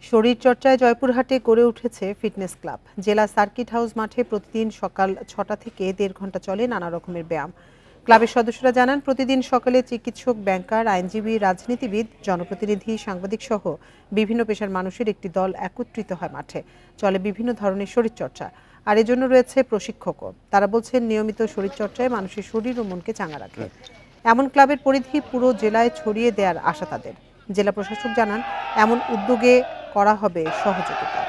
শরীরচর্চায় জয়পুরহাটে গড়ে উঠেছে fitness club. জেলা সার্কিট হাউস মাঠে প্রতিদিন সকাল ৬টা থেকে ১.৫ ঘন্টা চলে নানা রকমের ব্যায়াম। ক্লাবের সদস্যরা জানান, প্রতিদিন সকালে চিকিৎসক, ব্যাংকার, আইনজীবী, রাজনীতিবিদ, জনপ্রতিনিধি, সাংবাদিক সহ বিভিন্ন পেশার মানুষের একটি দল একত্রিত হয় মাঠে। চলে বিভিন্ন ধরনের শরীরচর্চা, আর এজন্য রয়েছে প্রশিক্ষকও। তারা বলছেন, নিয়মিত শরীরচর্চায় মানুষের শরীর ও মনকে চাঙ্গা রাখে। এমন ক্লাবের পরিধি পুরো জেলায় ছড়িয়ে দেওয়ার আশা তাদের। জেলা প্রশাসক জানান, এমন উদ্যোগে করা হবে সহযোগিতা।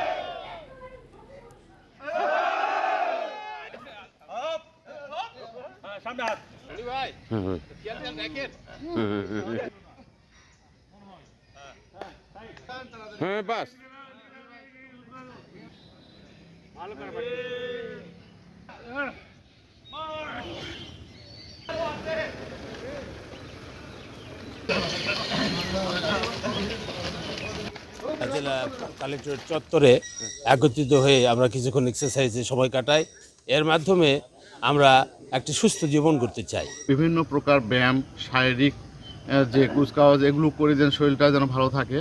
জেলা কালেক্টরেট চত্বরে একত্রিত হয়ে আমরা কিছুক্ষণ এক্সারসাইজে সময় কাটাই। এর মাধ্যমে আমরা একটি সুস্থ জীবন করতে চাই। বিভিন্ন প্রকার ব্যায়াম, শারীরিক যে কুচকাওয়াজ, এগুলো করে যেন শরীরটা যেন ভালো থাকে,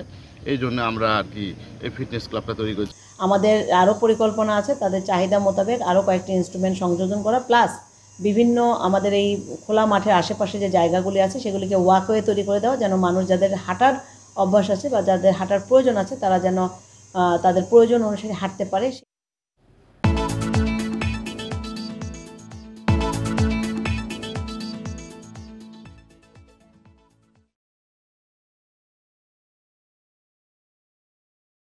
এই জন্য আমরা আর কি এই ফিটনেস ক্লাবটা তৈরি করছি। আমাদের আরও পরিকল্পনা আছে তাদের চাহিদা মোতাবেক আরও কয়েকটি ইনস্ট্রুমেন্ট সংযোজন করা, প্লাস বিভিন্ন আমাদের এই খোলা মাঠের আশেপাশে যে জায়গাগুলি আছে সেগুলিকে ওয়াকওয়ে তৈরি করে দেওয়া, যেন মানুষ যাদের হাঁটার অভ্যাস আছে বা যাদের হাঁটার প্রয়োজন আছে তারা যেন তাদের প্রয়োজন অনুসারে হাঁটতে পারে।